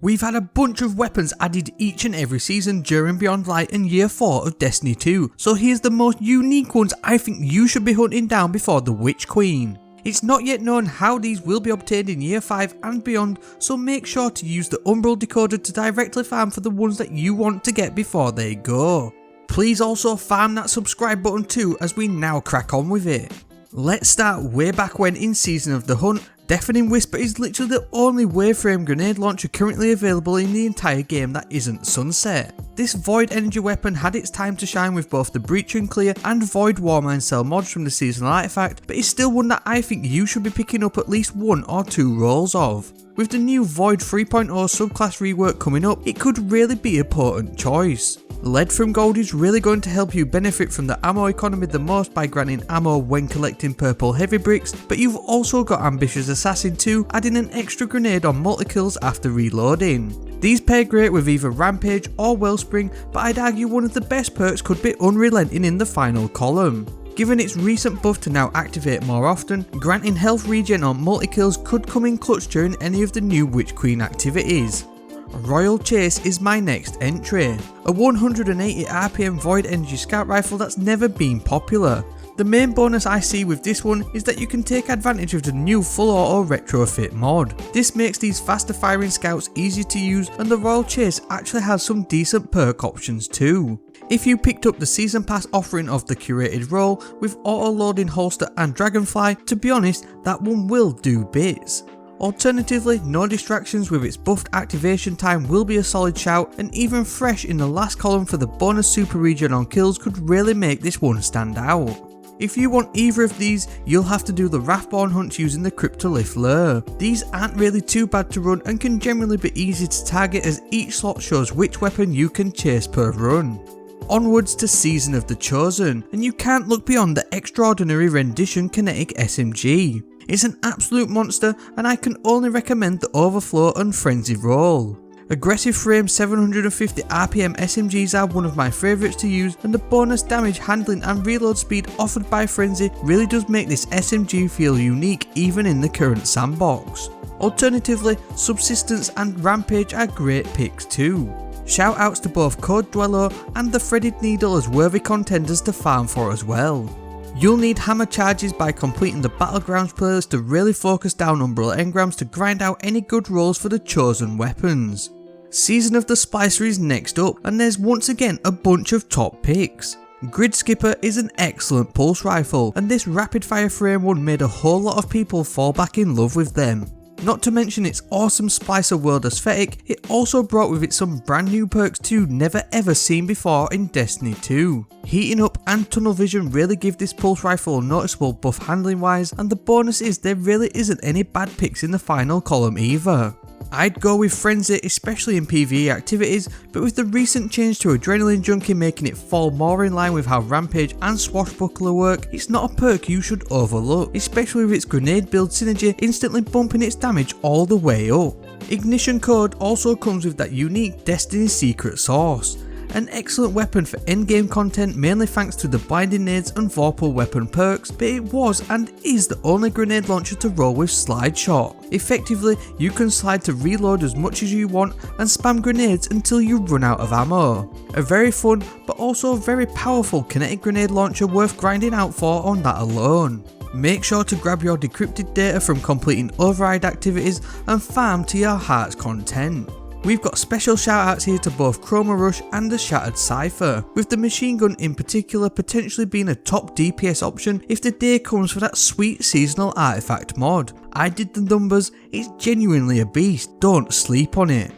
We've had a bunch of weapons added each and every season during Beyond Light and Year 4 of Destiny 2, so here's the most unique ones I think you should be hunting down before the Witch Queen. It's not yet known how these will be obtained in Year 5 and beyond, so make sure to use the Umbral decoder to directly farm for the ones that you want to get before they go. Please also farm that subscribe button too as we now crack on with it. Let's start way back when in Season of the Hunt. Deafening Whisper is literally the only waveframe grenade launcher currently available in the entire game that isn't Sunset. This Void Energy weapon had its time to shine with both the Breach and Clear and Void Warmine Cell mods from the seasonal artifact, but it's still one that I think you should be picking up at least 1 or 2 rolls of. With the new Void 3.0 subclass rework coming up, it could really be a potent choice. Lead from Gold is really going to help you benefit from the ammo economy the most by granting ammo when collecting purple heavy bricks, but you've also got Ambitious Assassin 2 adding an extra grenade on multi-kills after reloading. These pair great with either Rampage or Wellspring, but I'd argue one of the best perks could be Unrelenting in the final column. Given its recent buff to now activate more often, granting health regen on multi-kills could come in clutch during any of the new Witch Queen activities. Royal Chase is my next entry, a 180 RPM Void Energy Scout Rifle that's never been popular. The main bonus I see with this one is that you can take advantage of the new full auto retrofit mod. This makes these faster firing scouts easier to use, and the Royal Chase actually has some decent perk options too. If you picked up the season pass offering of the curated role with auto loading holster and dragonfly, to be honest that one will do bits. Alternatively, no distractions with its buffed activation time will be a solid shout, and even fresh in the last column for the bonus super regen on kills could really make this one stand out. If you want either of these, you'll have to do the Wrathborn hunts using the CRYPTOLITH lure. These aren't really too bad to run and can generally be easy to target as each slot shows which weapon you can chase per run. Onwards to Season of the Chosen, and you can't look beyond the extraordinary Rendition kinetic SMG. It's an absolute monster, and I can only recommend the Overflow and Frenzy roll. Aggressive frame 750 RPM SMGs are one of my favourites to use, and the bonus damage, handling and reload speed offered by Frenzy really does make this SMG feel unique even in the current sandbox. Alternatively, Subsistence and Rampage are great picks too. Shout outs to both DUELLO and the Threaded Needle as worthy contenders to farm for as well. You'll need hammer charges by completing the Battlegrounds playlist to really focus down Umbral Engrams to grind out any good rolls for the chosen weapons. Season of the Splicer is next up, and there's once again a bunch of top picks. GRIDSKIPPERO is an excellent pulse rifle, and this rapid fire frame one made a whole lot of people fall back in love with them. Not to mention its awesome Splicer world aesthetic, it also brought with it some brand new perks too never ever seen before in Destiny 2. Heating up and tunnel vision really give this pulse rifle a noticeable buff handling wise, and the bonus is there really isn't any bad picks in the final column either. I'd go with Frenzy, especially in PvE activities, but with the recent change to Adrenaline Junkie making it fall more in line with how Rampage and Swashbuckler work, it's not a perk you should overlook, especially with its grenade build synergy instantly bumping its damage all the way up. Ignition Code also comes with that unique Destiny secret sauce. An excellent weapon for endgame content mainly thanks to the Blinding Nades and Vorpal weapon perks, but it was and is the only grenade launcher to roll with Slide Shot. Effectively, you can slide to reload as much as you want and spam grenades until you run out of ammo. A very fun but also very powerful kinetic grenade launcher worth grinding out for on that alone. Make sure to grab your decrypted data from completing override activities and farm to your heart's content. We've got special shoutouts here to both Chroma Rush and the Shattered Cypher, with the machine gun in particular potentially being a top DPS option if the day comes for that sweet seasonal artifact mod. I did the numbers, it's genuinely a beast, don't sleep on it.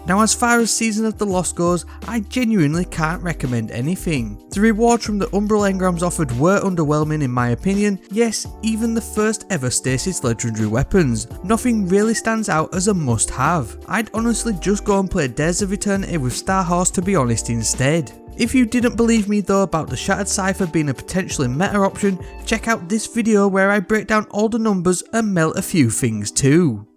Now as far as Season of the Lost goes, I genuinely can't recommend anything. The rewards from the Umbral Engrams offered were underwhelming in my opinion, yes, even the first ever Stasis legendary weapons. Nothing really stands out as a must have. I'd honestly just go and play Dares of Eternity with Starhorse to be honest instead. If you didn't believe me though about the Shattered Cypher being a potentially meta option, check out this video where I break down all the numbers and melt a few things too.